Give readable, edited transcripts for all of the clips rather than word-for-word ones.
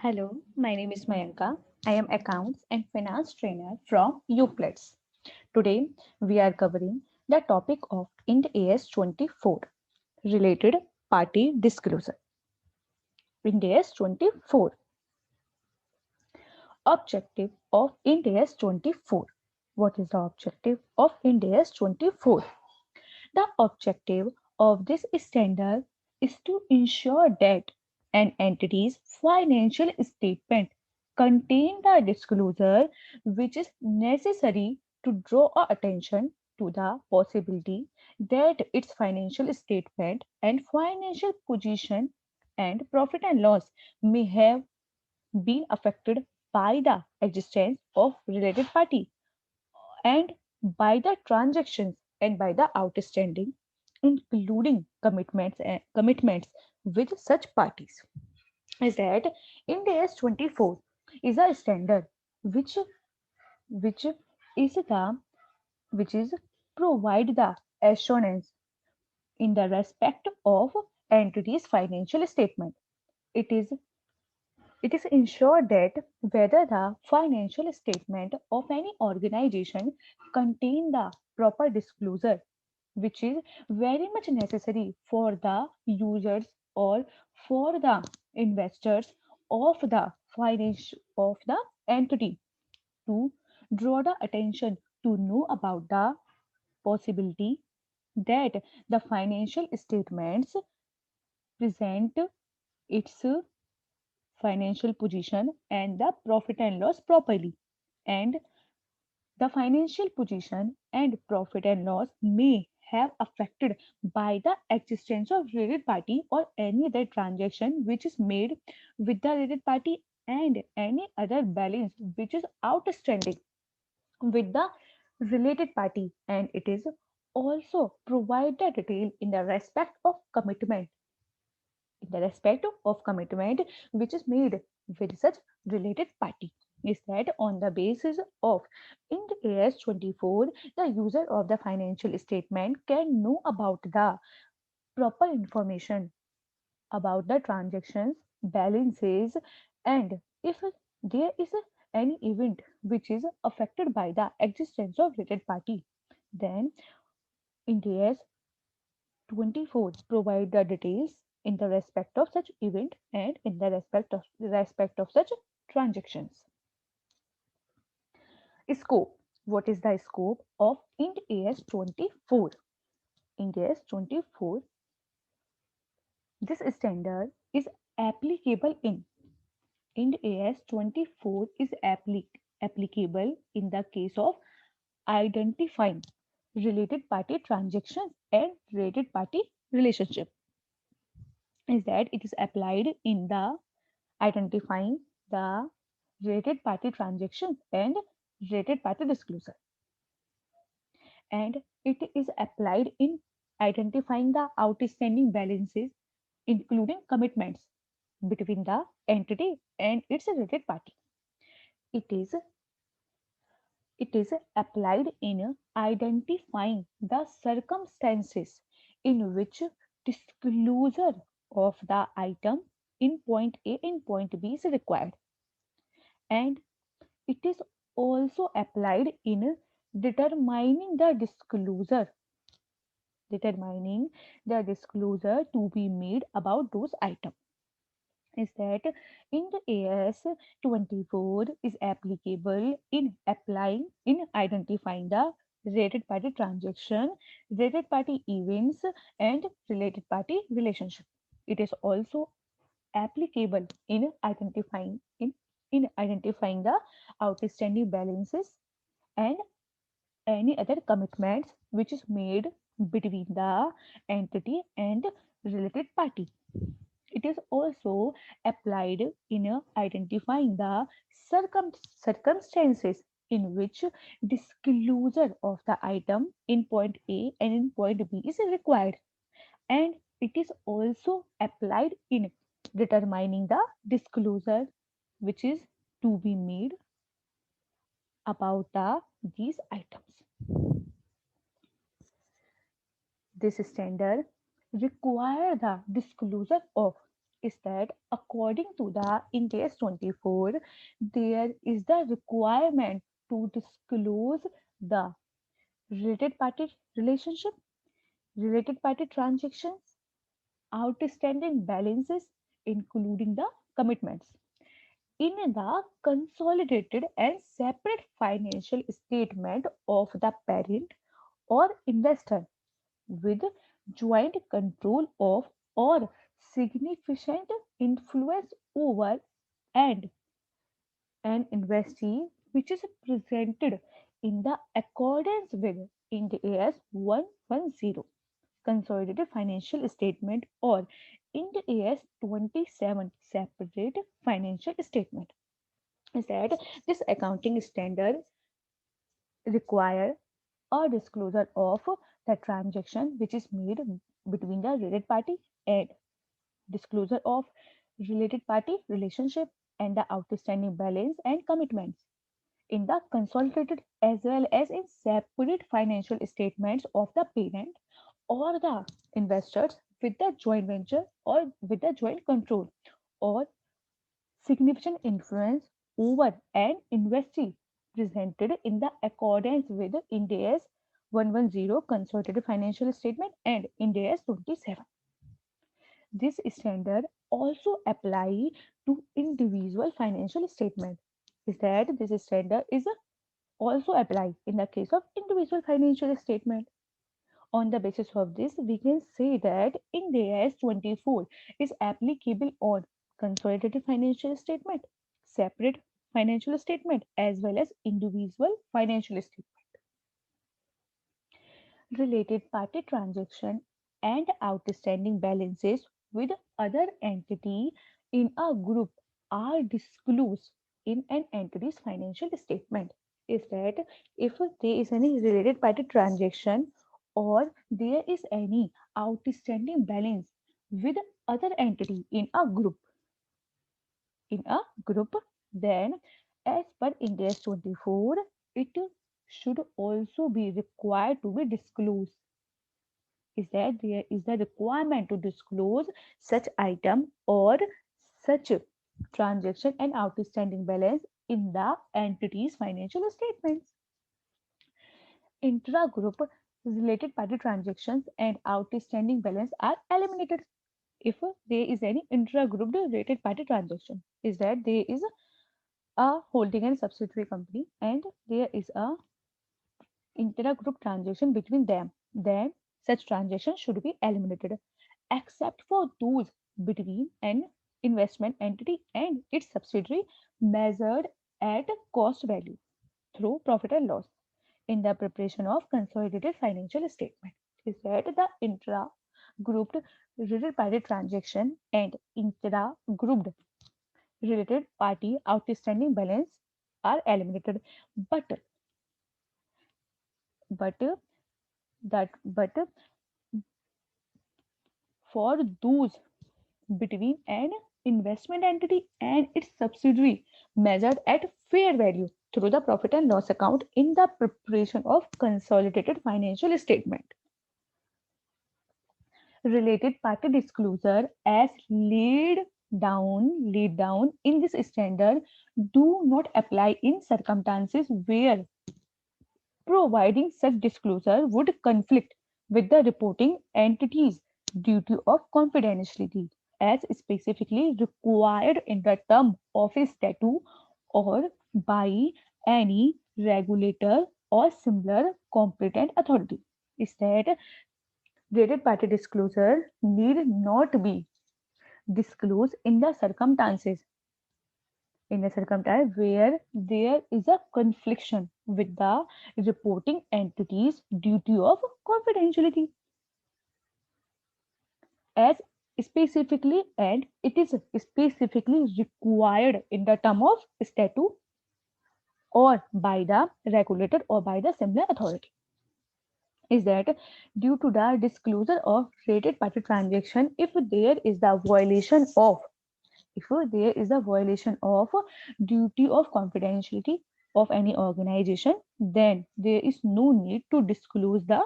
Hello, my name is Mayanka. I am accounts and finance trainer from UPLETS. Today we are covering the topic of Ind AS 24 related party disclosure. Ind AS 24 objective of Ind AS 24. What is the objective of Ind AS 24? The objective of this standard is to ensure that an entity's financial statement contain the disclosure which is necessary to draw our attention to the possibility that its financial statement and financial position and profit and loss may have been affected by the existence of related party and by the transactions and by the outstanding including commitments with such parties is that Ind AS 24 is a standard which which is the which is provide the assurance in the respect of entity's financial statement. It is it is ensured that whether the financial statement of any organization contain the proper disclosure which is very much necessary for the users or for the investors of the finance of the entity to draw the attention to know about the possibility that the financial statements present its financial position and the profit and loss properly, and the financial position and profit and loss may have affected by the existence of related party or any other transaction which is made with the related party and any other balance which is outstanding with the related party, and it is also provide the detail in the respect of commitment which is made with such related party. Is that on the basis of Ind AS 24, the user of the financial statement can know about the proper information about the transactions, balances, and if there is any event which is affected by the existence of related party, then Ind AS 24 provide the details in the respect of such event and in the respect of such transactions. Scope. What is the scope of Ind AS 24? Ind AS 24, this standard is applicable in Ind AS 24 is applicable in the case of identifying related party transactions and related party relationship. Is that it is applied in the identifying the related party transactions and related party disclosure, and it is applied in identifying the outstanding balances including commitments between the entity and its related party. It is it is applied in identifying the circumstances in which disclosure of the item in point A and point B is required, and it is also applied in determining the determining the disclosure to be made about those items. Is that in the AS 24 is applicable in applying in identifying the related party transaction, related party events, and related party relationship. It is also applicable in identifying the outstanding balances and any other commitments which is made between the entity and related party. It is also applied in identifying the circumstances in which disclosure of the item in point A and in point B is required, and it is also applied in determining the disclosure which is to be made about these items. This standard require the disclosure of is that according to the Ind AS 24, there is the requirement to disclose the related party relationship, related party transactions, outstanding balances, including the commitments, in the consolidated and separate financial statement of the parent or investor with joint control of or significant influence over and an investee which is presented in the accordance with Ind AS 110 consolidated financial statement or Ind AS 27 separate financial statement. Is that this accounting standard require a disclosure of the transaction which is made between the related party and disclosure of related party relationship and the outstanding balance and commitments in the consolidated as well as in separate financial statements of the parent or the investors with the joint venture or with the joint control or significant influence over an investee presented in the accordance with Ind AS 110 consolidated financial statement and Ind AS 27. This standard also apply to individual financial statement. Is that this standard is also apply in the case of individual financial statement. On the basis of this, we can say that Ind AS 24 is applicable on consolidated financial statement, separate financial statement, as well as individual financial statement. Related party transaction and outstanding balances with other entity in a group are disclosed in an entity's financial statement. Is that if there is any related party transaction or there is any outstanding balance with other entity in a group, then as per Ind AS 24, it should also be required to be disclosed. Is that there is the requirement to disclose such item or such transaction and outstanding balance in the entity's financial statements. Intra-group related party transactions and outstanding balance are eliminated if there is any intra-group related party transaction. Is that there is a holding and subsidiary company and there is a intra-group transaction between them, then such transaction should be eliminated, except for those between an investment entity and its subsidiary measured at cost value through profit and loss in the preparation of consolidated financial statement. Is that the intra-grouped related party transaction and intra-grouped related party outstanding balance are eliminated, but but but for those between an investment entity and its subsidiary measured at fair value through the profit and loss account in the preparation of consolidated financial statement. Related party disclosure as laid down in this standard do not apply in circumstances where providing such disclosure would conflict with the reporting entity's duty of confidentiality as specifically required in the term of a statute or by any regulator or similar competent authority. Instead, related party disclosure need not be disclosed in the circumstance where there is a confliction with the reporting entity's duty of confidentiality as specifically and it is specifically required in the term of statute or by the regulator or by the similar authority. Is that due to the disclosure of related party transaction, if there is the violation of if there is a violation of duty of confidentiality of any organization, then there is no need to disclose the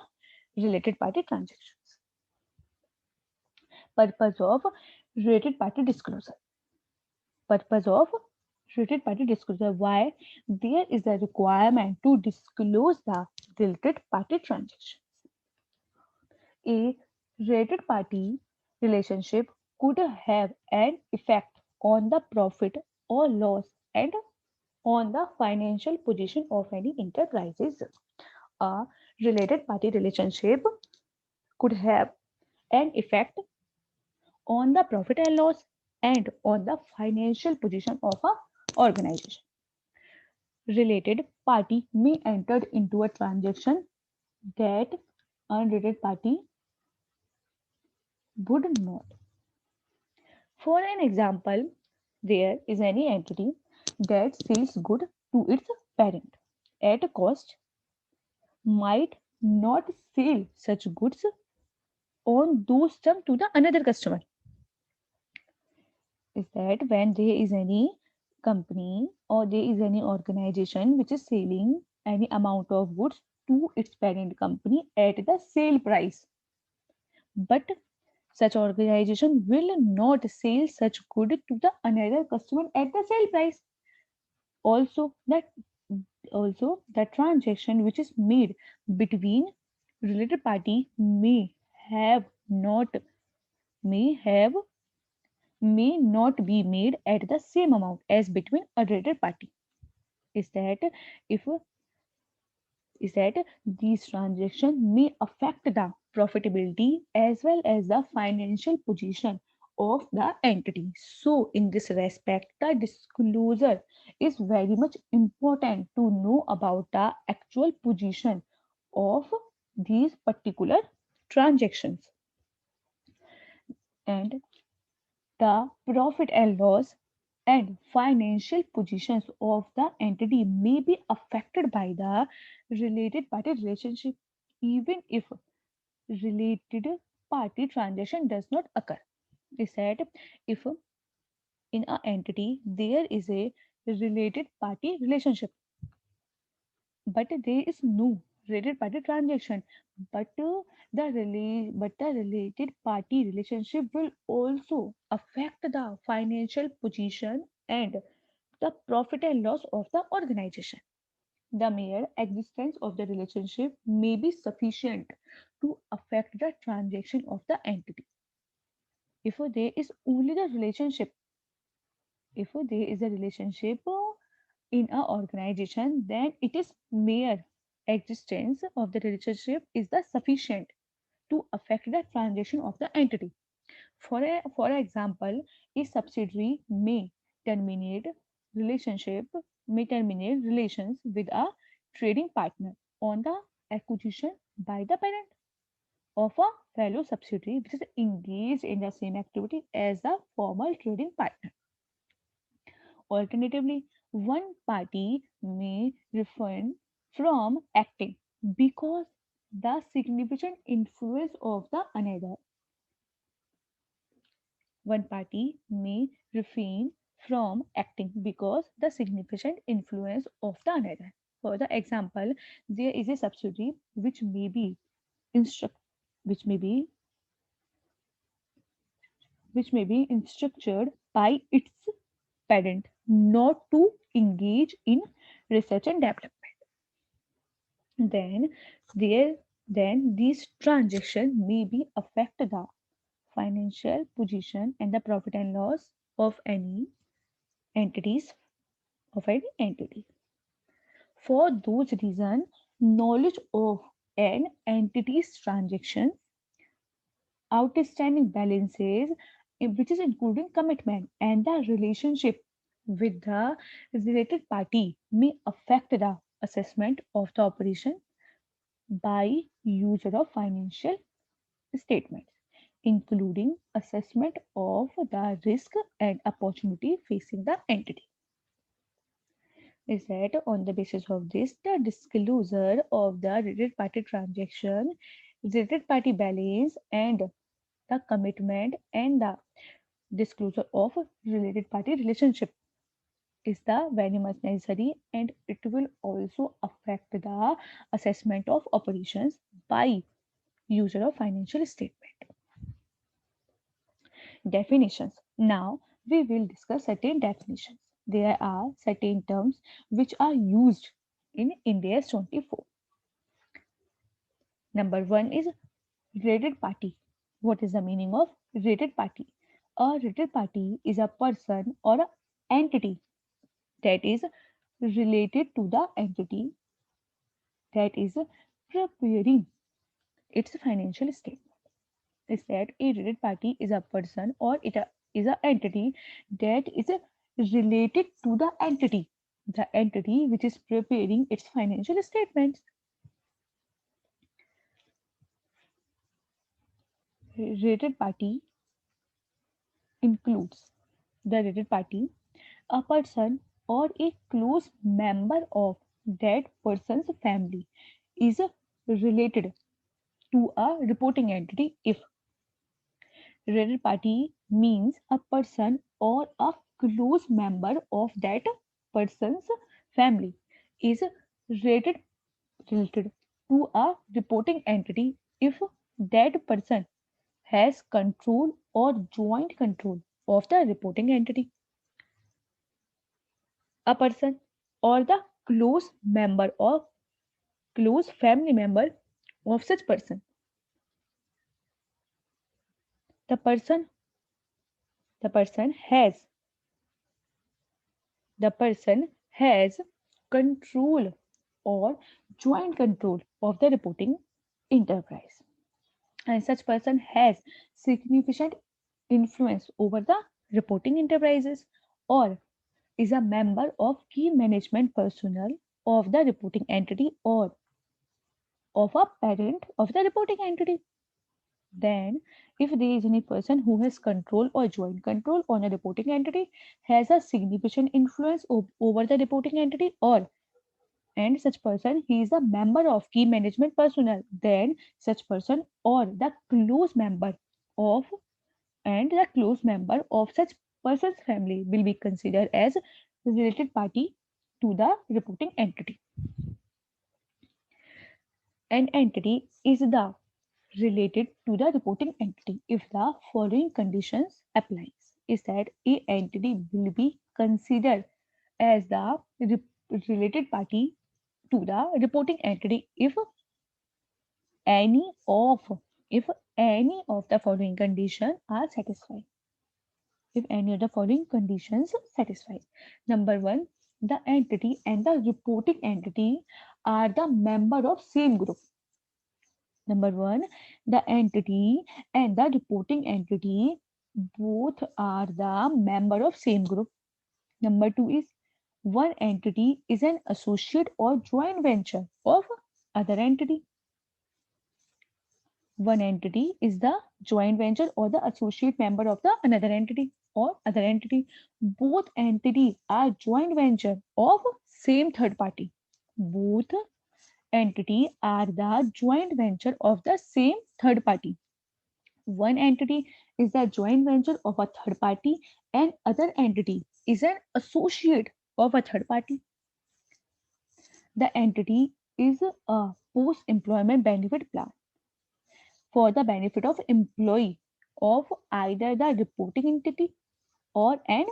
related party transactions. Purpose of related party disclosure. Purpose of related party disclosure: why there is a requirement to disclose the related party transactions. A related party relationship could have an effect on the profit or loss and on the financial position of any enterprises. A related party relationship could have an effect on the profit and loss and on the financial position of a organization. Related party may enter into a transaction that unrelated party would not. For an example, there is any entity that sells good to its parent at a cost, might not sell such goods on those terms to the another customer. Is that when there is any company or there is any organization which is selling any amount of goods to its parent company at the sale price, but such organization will not sell such good to the another customer at the sale price. Also, the transaction which is made between related party have not may have may not be made at the same amount as between a related party. Is that if is that these transactions may affect the profitability as well as the financial position of the entity. So, in this respect, the disclosure is very much important to know about the actual position of these particular transactions, and the profit and loss and financial positions of the entity may be affected by the related party relationship, even if related party transaction does not occur. Is that if in a entity there is a related party relationship, but there is no related party transaction, but the related party relationship will also affect the financial position and the profit and loss of the organization. The mere existence of the relationship may be sufficient to affect the transaction of the entity. If there is only the relationship, if there is a relationship in a organization, then it is mere existence of the relationship is the sufficient to affect the transaction of the entity. For example, a subsidiary terminate relationship may terminate relations with a trading partner on the acquisition by the parent of a fellow subsidiary which is engaged in the same activity as the former trading partner. Alternatively, one party may refrain from acting because the significant influence of the another. One party may refrain from acting because the significant influence of the another. For the example, there is a subsidiary instruct which may be instructed by its parent not to engage in research and development. Then there then these transactions may be affect the financial position and the profit and loss of entities any entity. For those reasons, knowledge of an entity's transaction, outstanding balances, which is including commitment and the relationship with the related party, may affect the assessment of the operation by user of financial statements, including assessment of the risk and opportunity facing the entity. Is that on the basis of this, the disclosure of the related party transaction, related party balance, and the commitment and the disclosure of related party relationship is the very much necessary, and it will also affect the assessment of operations by user of financial statement. Definitions. Now we will discuss certain definitions. There are certain terms which are used in India's 24. Number one is related party. What is the meaning of related party? A related party is a person or an entity that is related to the entity that is preparing its financial statement. Is that a related party is a person or it is an entity that is related to the entity which is preparing its financial statements. Related party includes the related party, a person or a close member of that person's family is related to a reporting entity if related party means a person or a close member of that person's family is related related to a reporting entity if that person has control or joint control of the reporting entity. A person or the close member or close family member of such person. The person the person has the person has control or joint control of the reporting enterprise, and such person has significant influence over the reporting enterprises or is a member of key management personnel of the reporting entity or of a parent of the reporting entity. Then, if there is any person who has control or joint control on a reporting entity, has a significant influence over the reporting entity, or and such person he is a member of key management personnel, then such person or the close member of the close member of such person's family will be considered as related party to the reporting entity. An entity is the related to the reporting entity if the following conditions applies. Is that a entity will be considered as the related party to the reporting entity any of if any of the following conditions are satisfied. If any of the following conditions satisfied. Number one, the entity and the reporting entity are the member of same group. Number one, the entity and the reporting entity both are the member of same group. Number two is one entity is an associate or joint venture of other entity. One entity is the joint venture or the associate member of the another entity or other entity. Both entities are joint venture of same third party. Both entities are the joint venture of the same third party. One entity is the joint venture of a third party and other entity is an associate of a third party. The entity is a post-employment benefit plan for the benefit of employee of either the reporting entity or an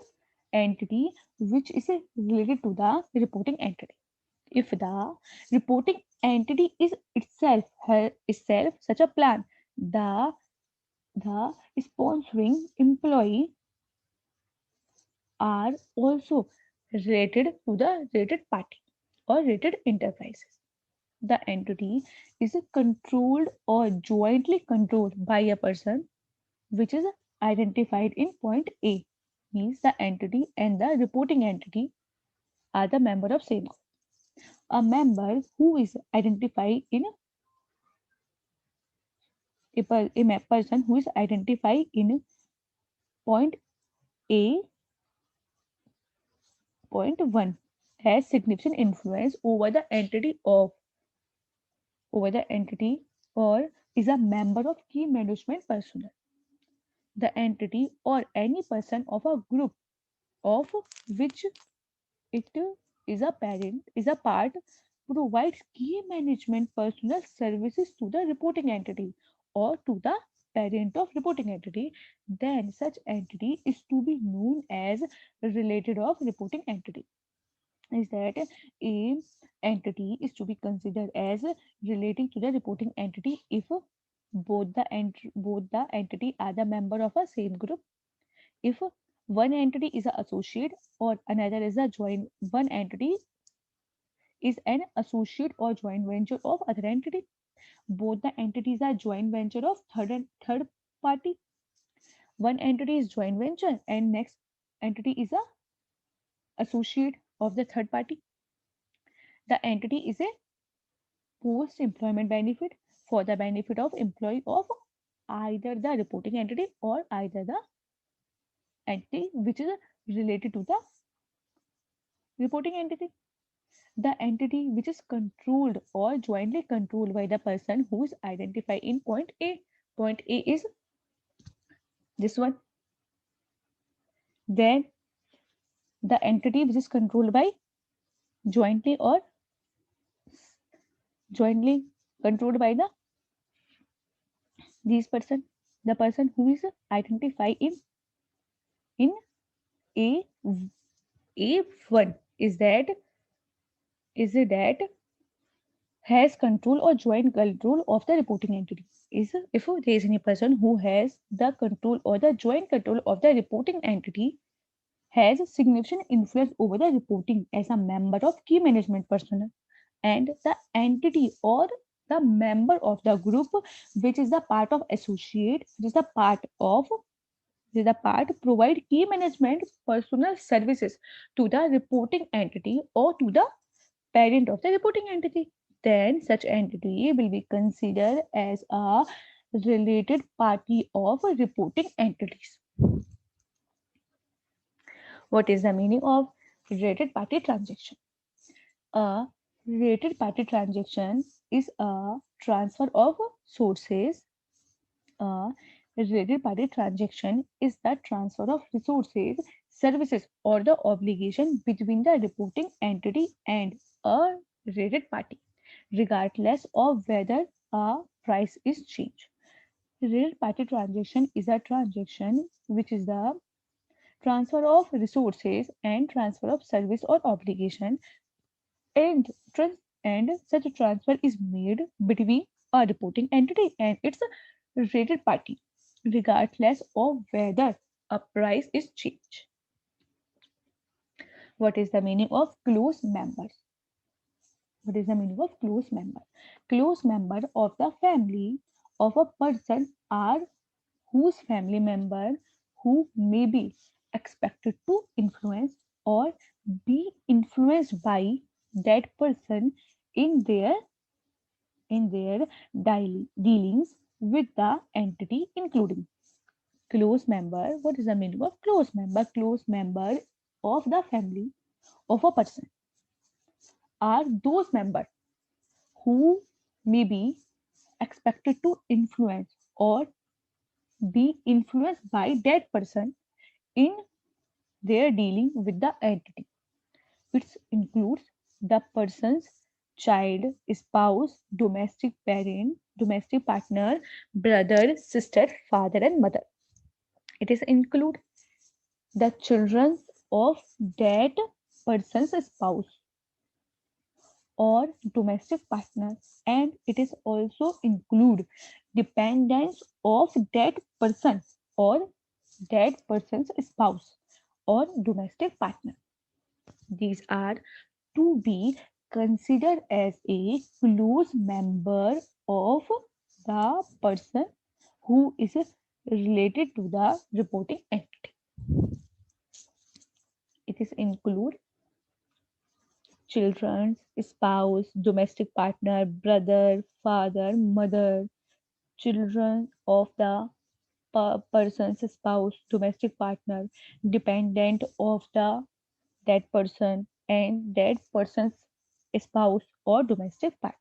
entity which is related to the reporting entity. If the reporting entity is itself such a plan, the sponsoring employee are also related to the related party or related enterprises. The entity is controlled or jointly controlled by a person which is identified in point A, means the entity and the reporting entity are the member of same group. A member who is identified in a person who is identified in point A, point 1 has significant influence over the entity or is a member of key management personnel. The entity or any person of a group of which it is a parent is a part provides key management personnel services to the reporting entity or to the parent of reporting entity, then such entity is to be known as related of reporting entity. Is that a entity is to be considered as relating to the reporting entity if both the entity are the member of a same group, if one entity is an associate or another is a joint, one entity is an associate or joint venture of other entity, both the entities are joint venture of third party, one entity is joint venture and next entity is a associate of the third party, the entity is a post employment benefit for the benefit of employee of either the reporting entity or either the entity which is related to the reporting entity. The entity which is controlled or jointly controlled by the person who is identified in point A. Point A is this one. Then the entity which is controlled by jointly or jointly controlled by the these person, the person who is identified in A A1 is it that has control or joint control of the reporting entity. Is if there is any person who has the control or the joint control of the reporting entity has significant influence over the reporting as a member of key management personnel, and the entity or the member of the group which is the part of associate, which is the part of the part provide key management personnel services to the reporting entity or to the parent of the reporting entity, then such entity will be considered as a related party of reporting entities. What is the meaning of related party transaction? A related party transaction is a transfer of sources. A related party transaction is the transfer of resources, services, or the obligation between the reporting entity and a related party, regardless of whether a price is changed. Related party transaction is a transaction which is the transfer of resources and transfer of service or obligation, and and such a transfer is made between a reporting entity and its related party, regardless of whether a price is changed. What is the meaning of close members? What is the meaning of close member? Close member of the family of a person are whose family member who may be expected to influence or be influenced by that person in their daily dealings with the entity, including close member. What is the meaning of close member? Close member of the family of a person are those members who may be expected to influence or be influenced by that person in their dealing with the entity. It includes the person's child, spouse, domestic parent, domestic partner, brother, sister, father, and mother. It is include the children of that person's spouse or domestic partner, and it is also include dependents of that person or that person's spouse or domestic partner. These are to be considered as a close member of the person who is related to the reporting entity. It is include children, spouse, domestic partner, brother, father, mother, children of the person's spouse, domestic partner, dependent of the that person and that person's spouse or domestic partner.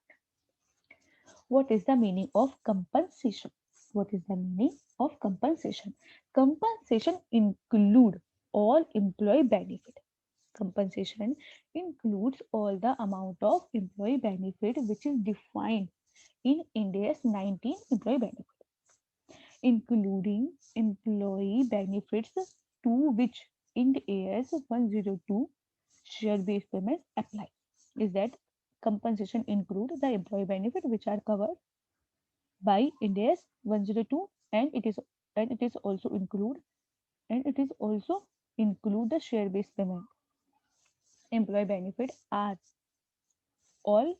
What is the meaning of compensation? What is the meaning of compensation? Compensation include all employee benefit. Compensation includes all the amount of employee benefit which is defined in India's 19 employee benefit. including employee benefits, to which Ind AS 102 share-based payments apply. Is that compensation include the employee benefit which are covered by Ind AS 102, and it is also include the share-based payment. Employee benefit are all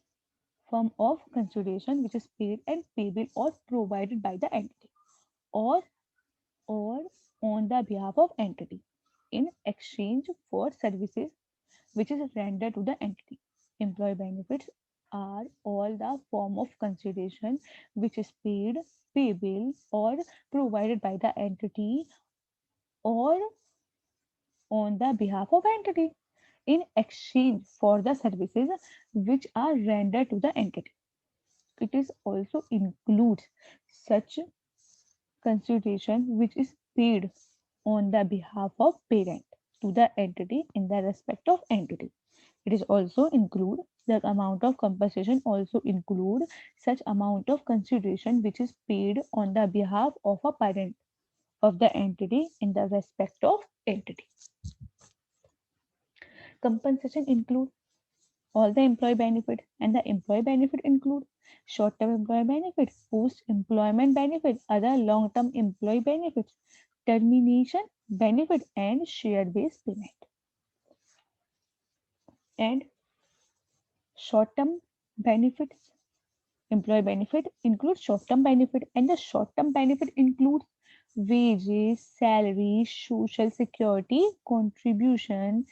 form of consideration which is paid and payable or provided by the entity, or or on the behalf of entity in exchange for services which is rendered to the entity. Employee benefits are all the form of consideration which is paid, payable, or provided by the entity, or on the behalf of entity in exchange for the services which are rendered to the entity. It is also includes such consideration which is paid on the behalf of parent to the entity in the respect of entity. It is also include the amount of compensation also include such amount of consideration which is paid on the behalf of a parent of the entity in the respect of entity. Compensation include all the employee benefit, and the employee benefit include short-term employee benefit, post-employment benefit, other long-term employee benefits, termination benefit, and share-based payment. And short-term benefits, employee benefit includes short-term benefit, and the short-term benefit includes wages, salary, social security contribution,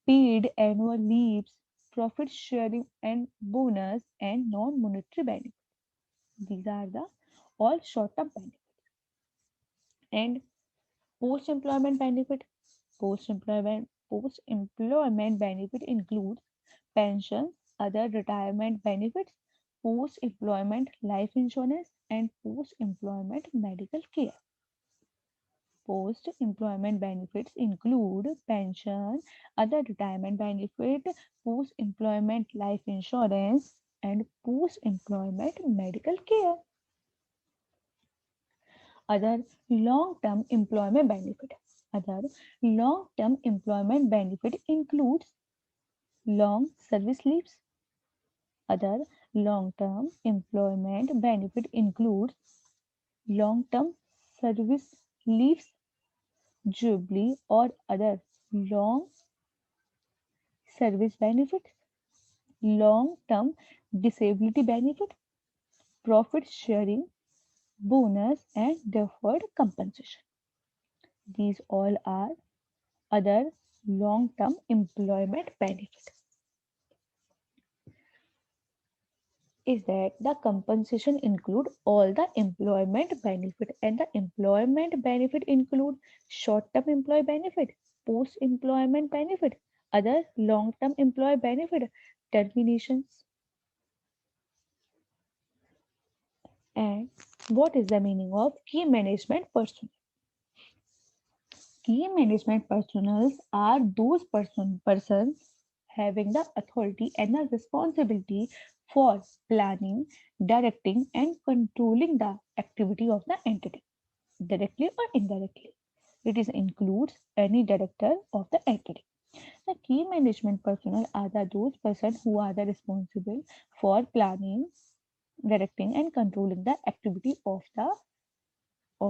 paid annual leaves, profit sharing and bonus, and non-monetary benefits. These are the all short-term benefits. And post-employment benefit, post-employment benefit includes pensions, other retirement benefits, post-employment life insurance, and post-employment medical care. Post-employment benefits include pension, other retirement benefit, post-employment life insurance, and post-employment medical care. Other long-term employment benefit. Other long-term employment benefit includes long service leaves. Other long-term employment benefit includes long-term service leaves, jubilee, or other long service benefits, long-term disability benefit, profit sharing, bonus, and deferred compensation. These all are other long-term employment benefit. Is that the compensation include all the employment benefit, and the employment benefit include short-term employee benefit, post-employment benefit, other long-term employee benefit, terminations. And what is the meaning of key management personnel? Key management personnel are those persons having the authority and the responsibility for planning, directing, and controlling the activity of the entity, directly or indirectly. It is includes any director of the entity. The key management personnel are those persons who are the responsible for planning, directing, and controlling the activity of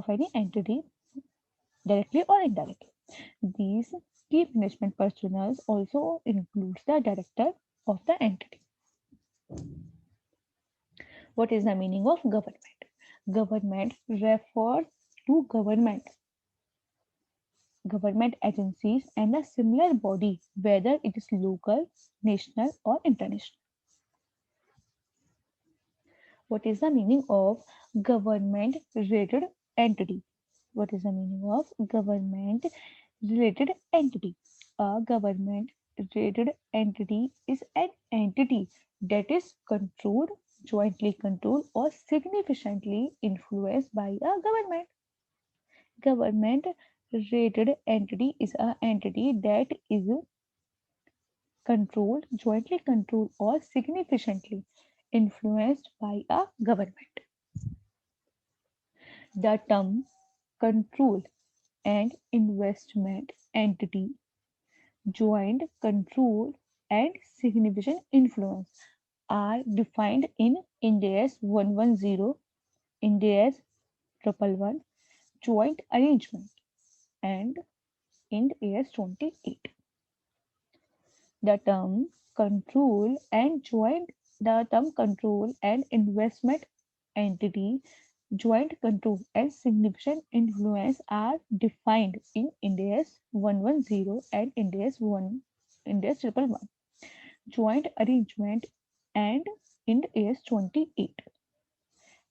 any entity, directly or indirectly. These key management personnel also includes the director of the entity. What is the meaning of government? Government refers to government agencies and a similar body, whether it is local, national, or international. What is the meaning of government related entity? What is the meaning of government related entity? A government related entity is an entity that is controlled, jointly controlled, or significantly influenced by a government. Government related entity is an entity that is controlled, jointly controlled, or significantly influenced by a government. The term control and investment entity, joint control and significant influence are defined in Ind AS 110, Ind AS 111, joint arrangement, and Ind AS 28. The term control and joint the term control and investment entity, joint control and significant influence are defined in Ind AS 110 and Ind AS 111, joint arrangement, and Ind AS 28,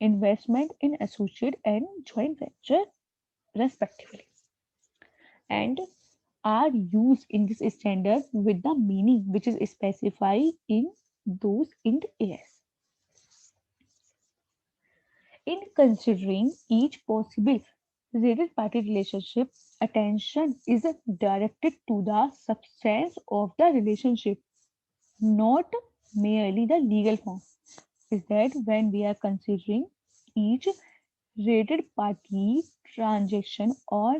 investment in associate and joint venture respectively, and are used in this standard with the meaning which is specified in those Ind AS. In considering each possible related party relationship, attention is directed to the substance of the relationship, not merely the legal form. Is that when we are considering each related party transaction or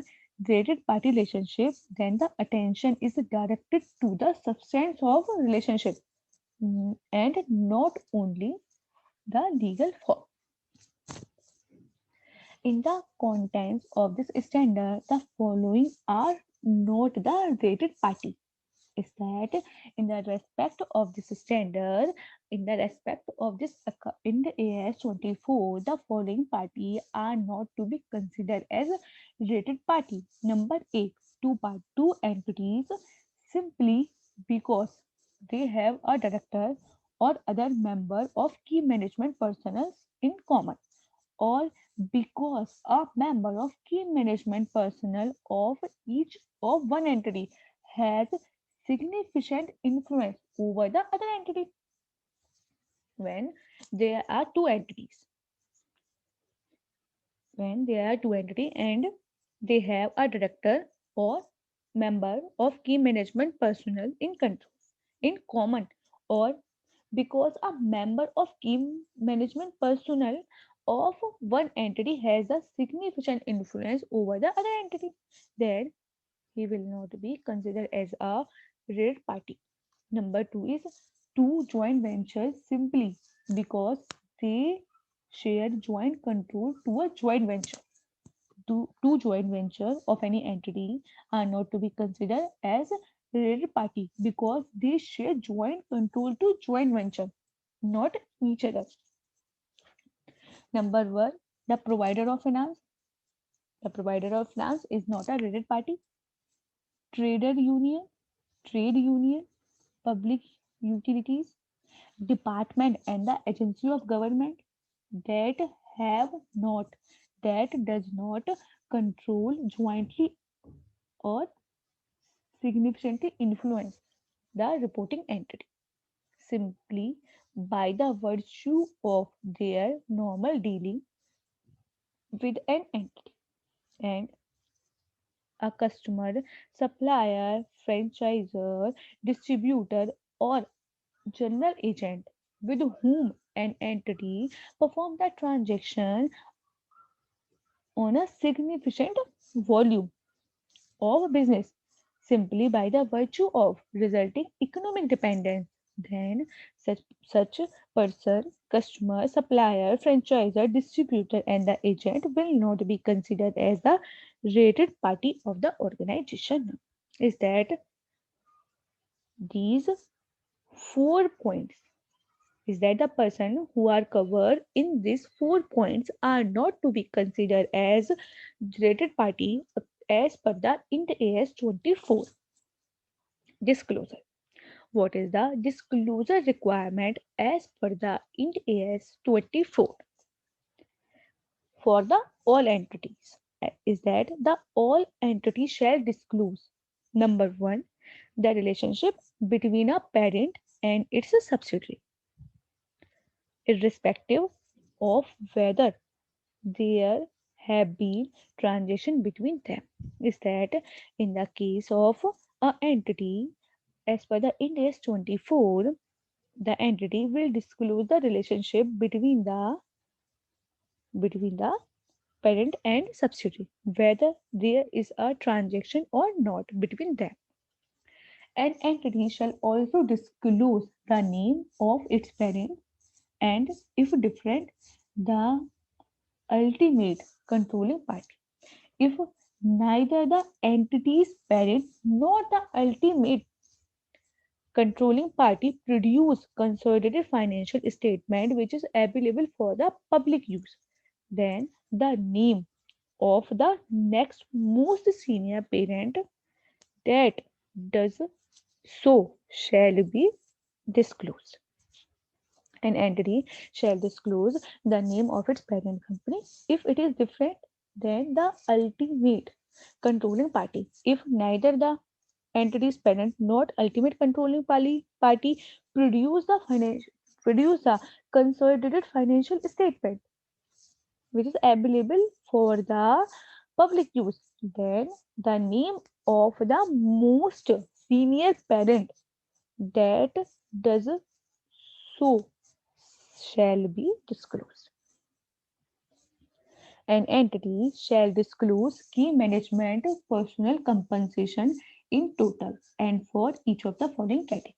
related party relationship, then the attention is directed to the substance of a relationship, and not only the legal form. In the contents of this standard, the following are not the related party. Is that in the respect of this standard, in the respect of this in the AS 24, the following party are not to be considered as related party. Number 8, two entities simply because they have a director or other member of key management personnel in common, or because a member of key management personnel of each of one entity has significant influence over the other entity. When there are two entities, when there are two entities and they have a director or member of key management personnel in control in common, or because a member of key management personnel of one entity has a significant influence over the other entity, then he will not be considered as a related party. Number two is two joint ventures simply because they share joint control to a joint venture. Two joint ventures of any entity are not to be considered as related party because they share joint control to joint venture, not each other. Number one, the provider of finance. The provider of finance is not a related party. Trader union, trade union, public utilities, department and the agency of government that have not, that does not control jointly or significantly influence the reporting entity simply by the virtue of their normal dealing with an entity, and a customer, supplier, franchisor, distributor, or general agent with whom an entity performs the transaction on a significant volume of business simply by the virtue of resulting economic dependence, then such person, customer, supplier, franchisor, distributor, and the agent will not be considered as the rated party of the organization. Is that these 4 points? Is that the person who are covered in these 4 points are not to be considered as related party as per the Ind AS 24. Disclosure. What is the disclosure requirement as per the Ind AS 24 for the all entities? Is that the all entities shall disclose: number one, the relationship between a parent and its subsidiary, irrespective of whether there have been transaction between them. Is that in the case of a entity as per the Ind AS 24, the entity will disclose the relationship between the parent and subsidiary, whether there is a transaction or not between them. An entity shall also disclose the name of its parent and, if different, the ultimate controlling party. If neither the entity's parent nor the ultimate controlling party produce consolidated financial statement which is available for the public use, then the name of the next most senior parent that does so shall be disclosed. An entity shall disclose the name of its parent company if it is different than the ultimate controlling party. If neither the entity's parent nor ultimate controlling party produce the consolidated financial statement which is available for the public use, then the name of the most senior parent that does so shall be disclosed. An entity shall disclose key management personnel compensation in total and for each of the following categories.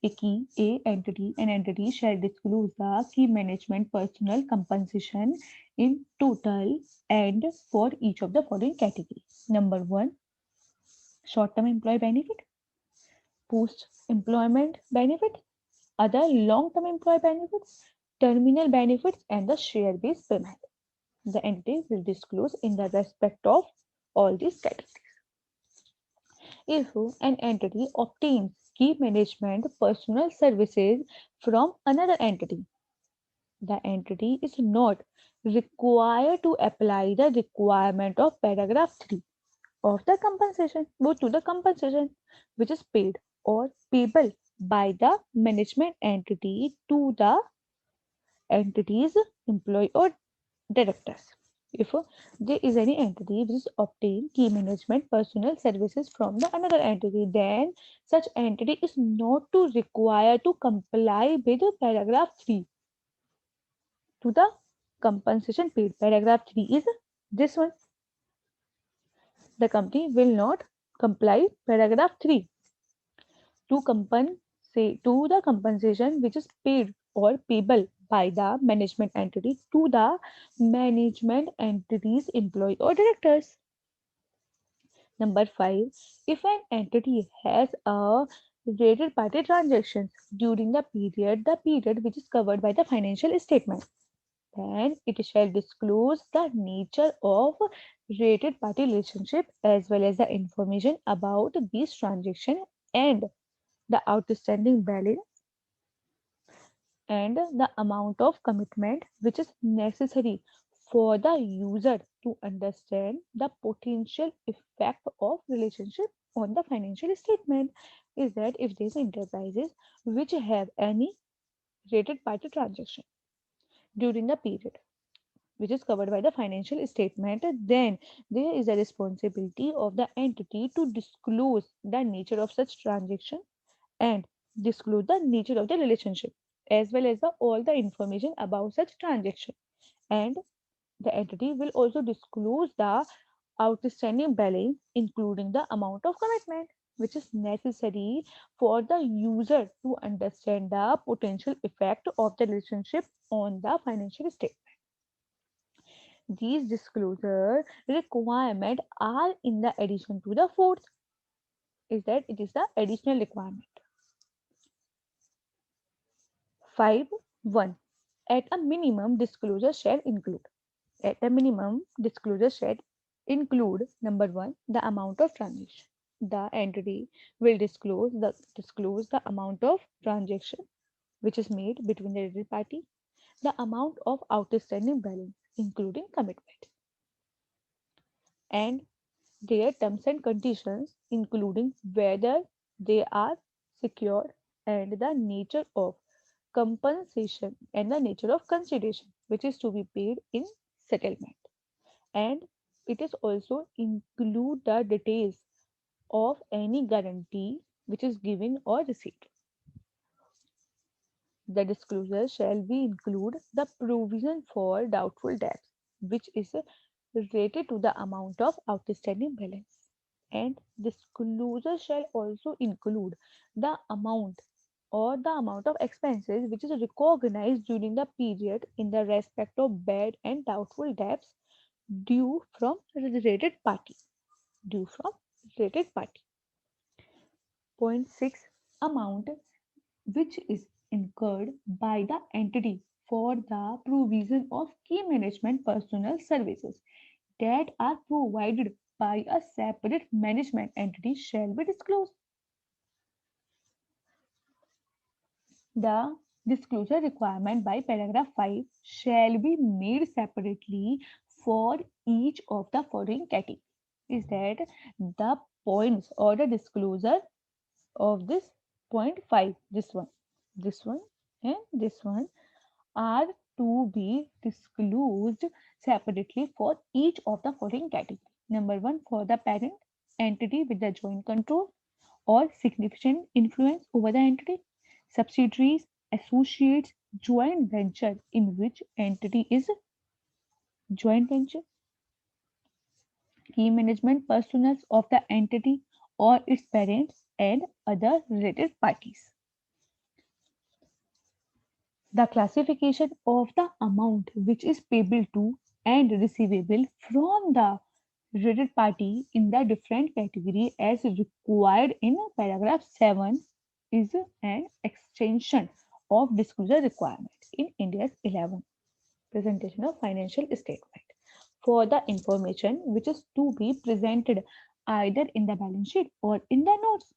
An entity shall disclose the key management personnel compensation in total and for each of the following categories. Number one, short-term employee benefit, post-employment benefit, other long-term employee benefits, terminal benefits, and the share-based payment. The entity will disclose in the respect of all these categories. If an entity obtains key management personnel services from another entity, the entity is not required to apply the requirement of paragraph 3 of the compensation, go to the compensation which is paid or payable by the management entity to the entity's employee or directors. If there is any entity which is obtain key management personnel services from the another entity, then such entity is not to require to comply with paragraph 3 to the compensation paid. Paragraph 3 is this one. The company will not comply paragraph 3 to compensate to the compensation which is paid or payable by the management entity to the management entity's employee or directors. Number 5, if an entity has a related party transactions during the period which is covered by the financial statement, then it shall disclose the nature of related party relationship as well as the information about these transactions and the outstanding balance and the amount of commitment which is necessary for the user to understand the potential effect of relationship on the financial statement. Is that if these enterprises which have any related party transaction during the period which is covered by the financial statement, then there is a responsibility of the entity to disclose the nature of such transaction and disclose the nature of the relationship as well as all the information about such transaction. And the entity will also disclose the outstanding balance, including the amount of commitment which is necessary for the user to understand the potential effect of the relationship on the financial state. These disclosure requirements are in the addition to the fourth, is that it is the additional requirement. 5. 1. At a minimum, disclosure shall include. At a minimum, disclosure shall include number 1, the amount of transaction. The entity will disclose the amount of transaction which is made between the related party, the amount of outstanding balance, including commitment, and their terms and conditions, including whether they are secured and the nature of compensation and the nature of consideration which is to be paid in settlement. And it is also include the details of any guarantee which is given or received. The disclosure shall be include the provision for doubtful debts which is related to the amount of outstanding balance. And disclosure shall also include the amount or the amount of expenses which is recognized during the period in the respect of bad and doubtful debts due from related party. Due from related party. Point 6. Amount which is incurred by the entity for the provision of key management personnel services that are provided by a separate management entity shall be disclosed. The disclosure requirement by paragraph 5 shall be made separately for each of the following categories. Is that the points or the disclosure of this point 5, this one, and this one are to be disclosed separately for each of the following categories. Number one, for the parent entity with the joint control or significant influence over the entity, subsidiaries, associates, joint venture in which entity is joint venture, key management personnel of the entity or its parents and other related parties. The classification of the amount which is payable to and receivable from the related party in the different category as required in paragraph 7 is an extension of disclosure requirement in India's 11 presentation of financial statement for the information which is to be presented either in the balance sheet or in the notes.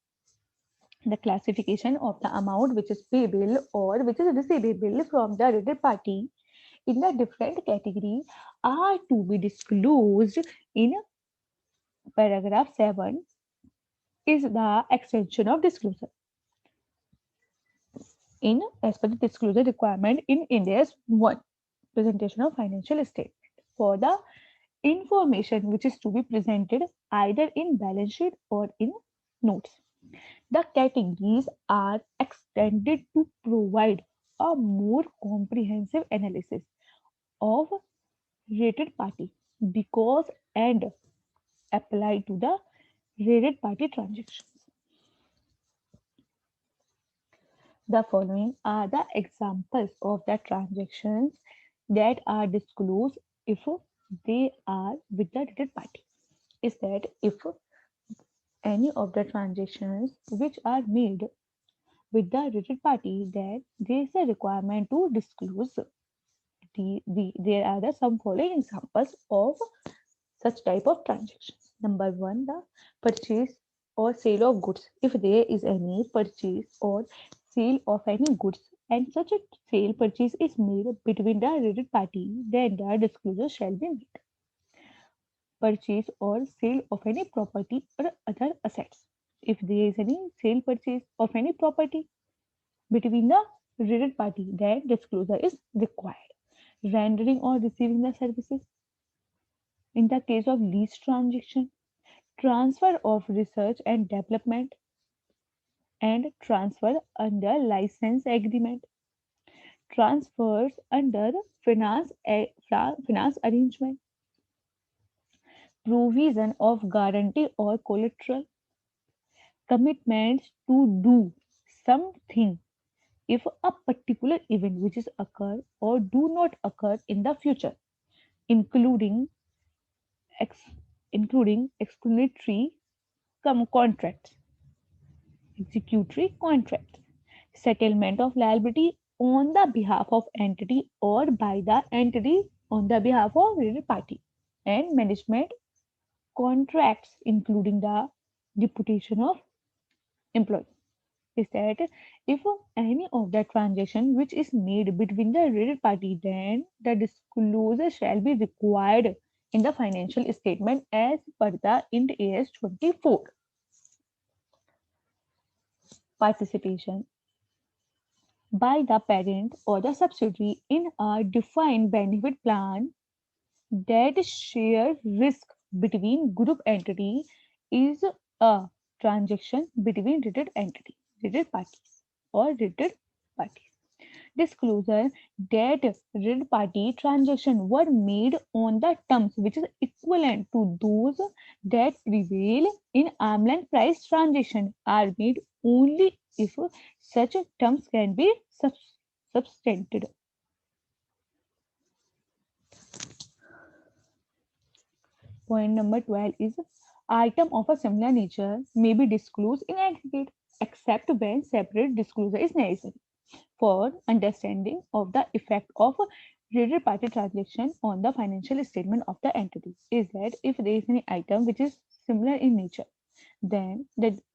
The classification of the amount which is payable or which is receivable from the related party in the different category are to be disclosed in paragraph 7 is the extension of disclosure in as per the disclosure requirement in India's 1 presentation of financial statement for the information which is to be presented either in balance sheet or in notes. The categories are extended to provide a more comprehensive analysis of related party because and apply to the related party transactions. The following are the examples of the transactions that are disclosed if they are with the related party. Is that if any of the transactions which are made with the related party, then there is a requirement to disclose there are some following examples of such type of transactions. Number one, the purchase or sale of goods. If there is any purchase or sale of any goods and such a sale purchase is made between the related party, then the disclosure shall be made. Purchase or sale of any property or other assets. If there is any sale purchase of any property between the related party, then disclosure is required. Rendering or receiving the services. In the case of lease transaction, transfer of research and development and transfer under license agreement, transfers under finance arrangement, provision of guarantee or collateral, commitments to do something if a particular event which is occur or do not occur in the future, including ex- including explanatory contracts, executory contracts, settlement of liability on the behalf of entity or by the entity on the behalf of related party, and management contracts including the deputation of employee. Is that if any of the transaction which is made between the related party, then the disclosure shall be required in the financial statement as per the Ind AS 24. Participation by the parent or the subsidiary in a defined benefit plan that share risk between group entity is a transaction between related entity, related parties or related parties. disclosure that related party transactions were made on the terms which is equivalent to those that prevail in arm's length price transaction are made only if such terms can be substantiated. Point number 12 is item of a similar nature may be disclosed in aggregate except when separate disclosure is necessary for understanding of the effect of related party transaction on the financial statement of the entity. Is that if there is any item which is similar in nature, then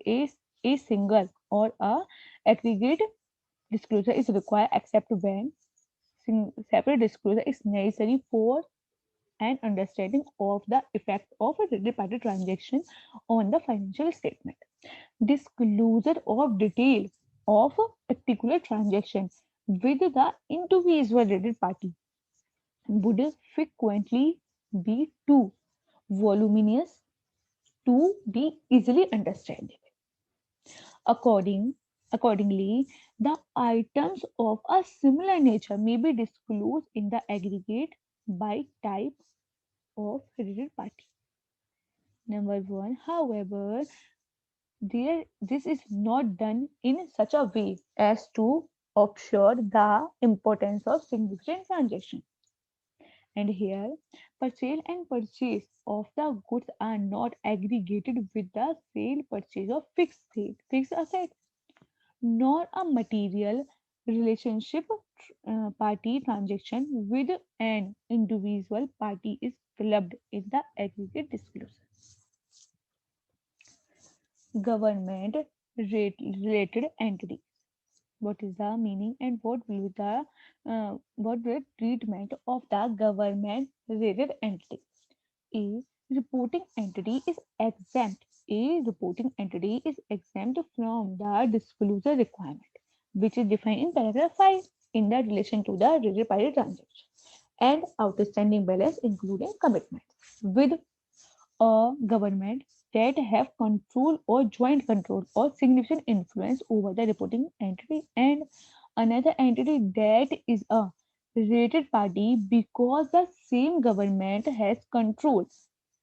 a single or a aggregate disclosure is required except when separate disclosure is necessary for an understanding of the effect of a related party transaction on the financial statement. Disclosure of detail of a particular transaction with the individual related party would frequently be too voluminous to be easily understandable. Accordingly, the items of a similar nature may be disclosed in the aggregate by type of related party. Number one, however, this is not done in such a way as to obscure the importance of significant transaction. And here, purchase and purchase of the goods are not aggregated with the sale purchase of fixed asset, nor a material relationship party transaction with an individual party is clubbed in the aggregate disclosure. Government related entity. What is the meaning and what will the treatment of the government related entity? A reporting entity is exempt. A reporting entity is exempt from the disclosure requirement, which is defined in paragraph 5 in the relation to the related party transaction and outstanding balance including commitment with a government that have control or joint control or significant influence over the reporting entity and another entity that is a related party because the same government has control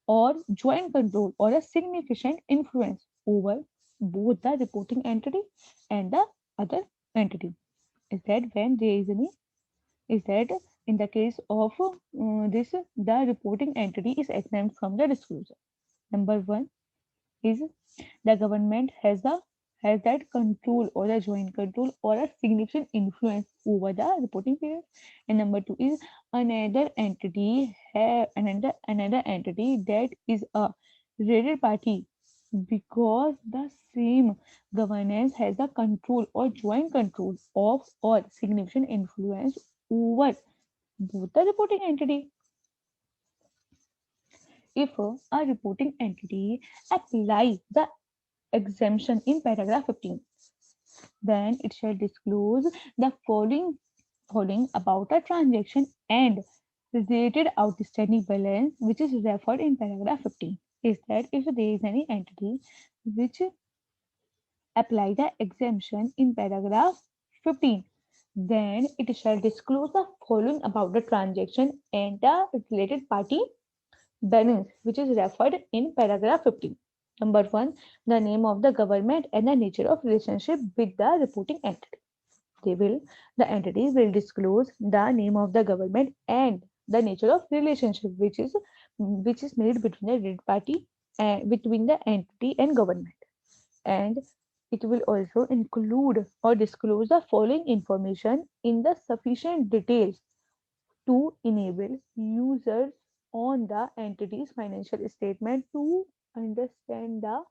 or joint control or a significant influence over both the reporting entity and the other entity. Is that when there is any is that in the case of this the reporting entity is exempt from the disclosure. Number one is the government has that control or a joint control or a significant influence over the reporting period. And number two is another entity that is a related party because the same governance has a control or joint control of or significant influence over both the reporting entity. If a reporting entity apply the exemption in paragraph 15, then it shall disclose the following about a transaction and related outstanding balance which is referred in paragraph 15 is that if there is any entity which apply the exemption in paragraph 15, then it shall disclose the following about the transaction and the related party balance, which is referred in paragraph 15. Number one, the name of the government and the nature of relationship with the reporting entity. They will, the entity will disclose the name of the government and the nature of relationship, which is made between the related party and between the entity and government. And it will also include or disclose the following information in the sufficient details to enable users on the entity's financial statement to understand the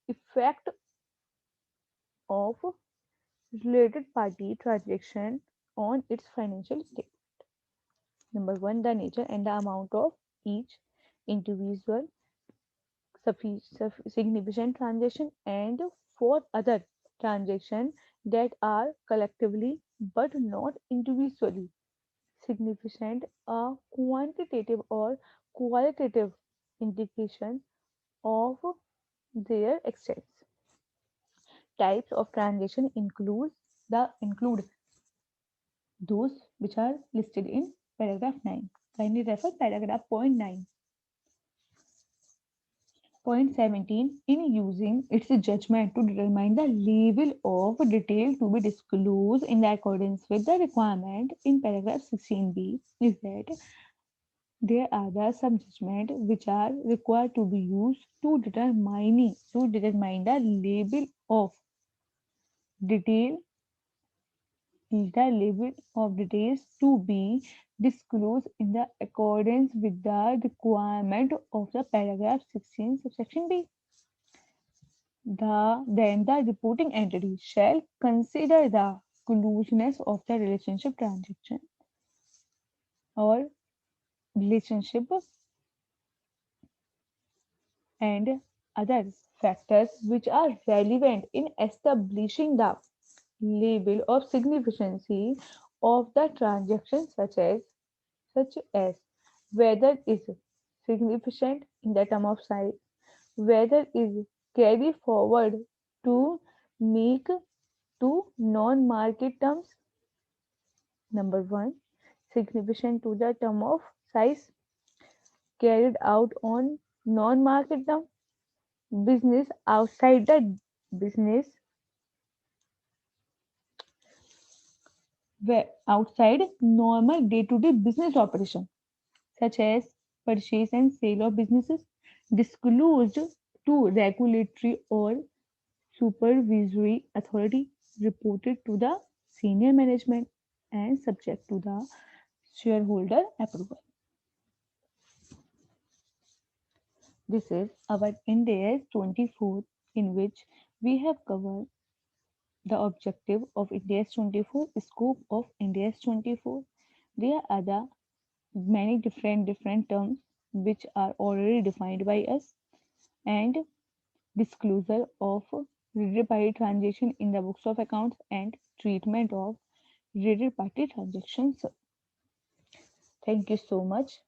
effect of related party transaction on its financial statement. Number one, the nature and the amount of each individual significant transaction and for other transactions that are collectively but not individually significant a quantitative or qualitative indication of their extent. Types of transaction include those which are listed in paragraph 9. Kindly refer paragraph point 9. Point 17. In using its judgment to determine the level of detail to be disclosed in accordance with the requirement in paragraph 16b is that there are some judgment which are required to be used to determine the level of detail the level of details to be disclosed in the accordance with the requirement of the paragraph 16 subsection b. Then the reporting entity shall consider the closeness of the relationship transaction or relationship and other factors which are relevant in establishing the level of significancy of the transaction such as whether is significant in the term of size, whether is carry forward to make to non-market terms. Number one, significant to the term of size carried out on non-market term business outside the business where outside normal day-to-day business operation such as purchase and sale of businesses disclosed to regulatory or supervisory authority, reported to the senior management and subject to the shareholder approval. This is our Ind AS 24 in which we have covered the objective of Ind AS 24, scope of Ind AS 24. There are the many different terms which are already defined by us and disclosure of related party transaction in the books of accounts and treatment of related party transactions. Thank you so much.